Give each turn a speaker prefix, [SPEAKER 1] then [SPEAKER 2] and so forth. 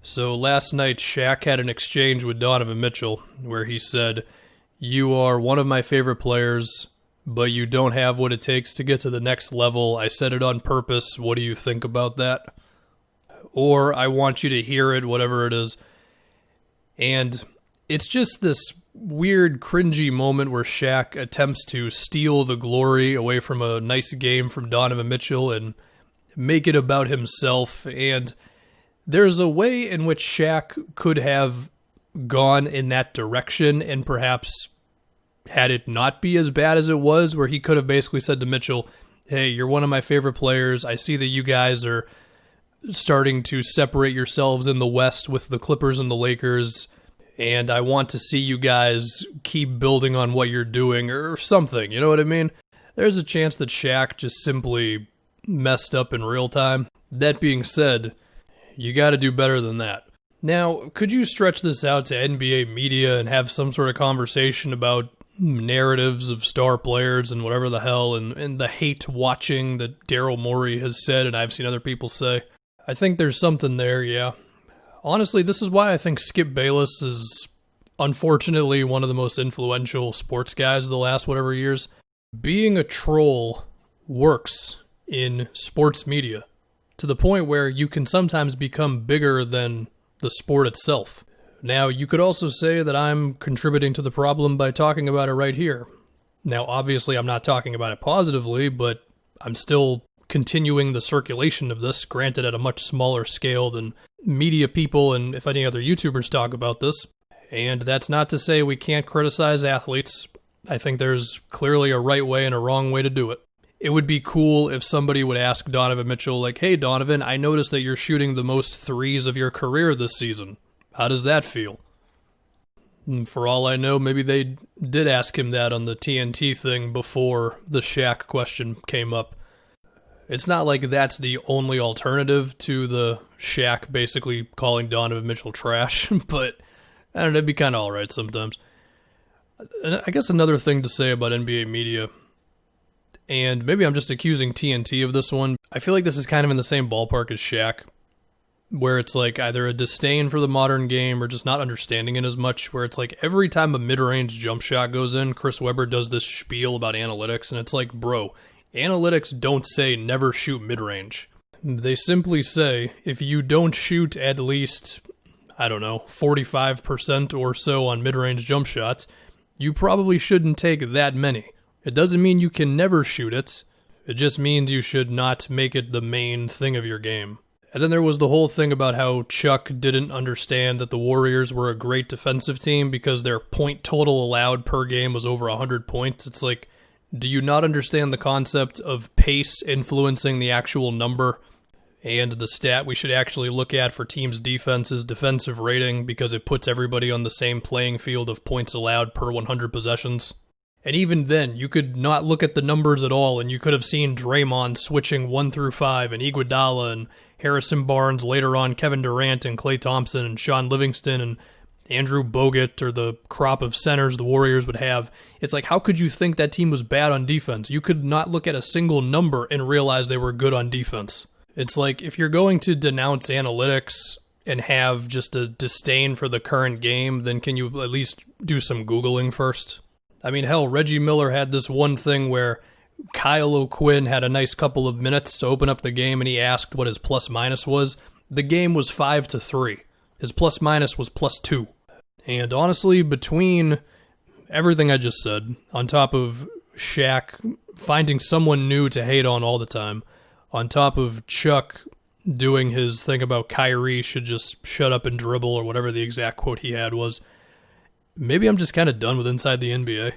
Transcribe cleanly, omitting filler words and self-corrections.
[SPEAKER 1] So last night, Shaq had an exchange with Donovan Mitchell where he said, "You are one of my favorite players, but you don't have what it takes to get to the next level. I said it on purpose. What do you think about that?" Or, "I want you to hear it," whatever it is. And it's just this weird, cringy moment where Shaq attempts to steal the glory away from a nice game from Donovan Mitchell and make it about himself. And there's a way in which Shaq could have gone in that direction and perhaps had it not be as bad as it was, where he could have basically said to Mitchell, "Hey, you're one of my favorite players. I see that you guys are starting to separate yourselves in the West with the Clippers and the Lakers, and I want to see you guys keep building on what you're doing," or something, you know what I mean? There's a chance that Shaq just simply messed up in real time. That being said, you got to do better than that. Now, could you stretch this out to NBA media and have some sort of conversation about narratives of star players and whatever the hell, and the hate watching that Daryl Morey has said and I've seen other people say? I think there's something there, yeah. Honestly, this is why I think Skip Bayless is unfortunately one of the most influential sports guys of the last whatever years. Being a troll works in sports media to the point where you can sometimes become bigger than the sport itself. Now, you could also say that I'm contributing to the problem by talking about it right here. Now, obviously, I'm not talking about it positively, but I'm still continuing the circulation of this, granted at a much smaller scale than media people and if any other YouTubers talk about this. And that's not to say we can't criticize athletes. I think there's clearly a right way and a wrong way to do it. It would be cool if somebody would ask Donovan Mitchell, like, "Hey, Donovan, I noticed that you're shooting the most threes of your career this season. How does that feel?" And for all I know, maybe they did ask him that on the TNT thing before the Shaq question came up. It's not like that's the only alternative to the Shaq basically calling Donovan Mitchell trash, but I don't know, it'd be kind of alright sometimes. I guess another thing to say about NBA media, and maybe I'm just accusing TNT of this one, I feel like this is kind of in the same ballpark as Shaq, where it's like either a disdain for the modern game or just not understanding it as much, where it's like every time a mid-range jump shot goes in, Chris Webber does this spiel about analytics, and it's like, bro, analytics don't say never shoot mid-range. They simply say if you don't shoot at least, 45% or so on mid-range jump shots, you probably shouldn't take that many. It doesn't mean you can never shoot it. It just means you should not make it the main thing of your game. And then there was the whole thing about how Chuck didn't understand that the Warriors were a great defensive team because their point total allowed per game was over 100 points. It's like, do you not understand the concept of pace influencing the actual number? And the stat we should actually look at for teams' defense is defensive rating, because it puts everybody on the same playing field of points allowed per 100 possessions. And even then, you could not look at the numbers at all, and you could have seen Draymond switching 1 through 5, and Iguodala, and Harrison Barnes, later on Kevin Durant, and Klay Thompson, and Sean Livingston, and Andrew Bogut, or the crop of centers the Warriors would have. It's like, how could you think that team was bad on defense? You could not look at a single number and realize they were good on defense. It's like, if you're going to denounce analytics and have just a disdain for the current game, then can you at least do some Googling first? I mean, hell, Reggie Miller had this one thing where Kyle O'Quinn had a nice couple of minutes to open up the game, and he asked what his plus-minus was. The game was 5-3. His plus-minus was +2. And honestly, between everything I just said, on top of Shaq finding someone new to hate on all the time, on top of Chuck doing his thing about Kyrie should just shut up and dribble, or whatever the exact quote he had was, maybe I'm just kind of done with Inside the NBA.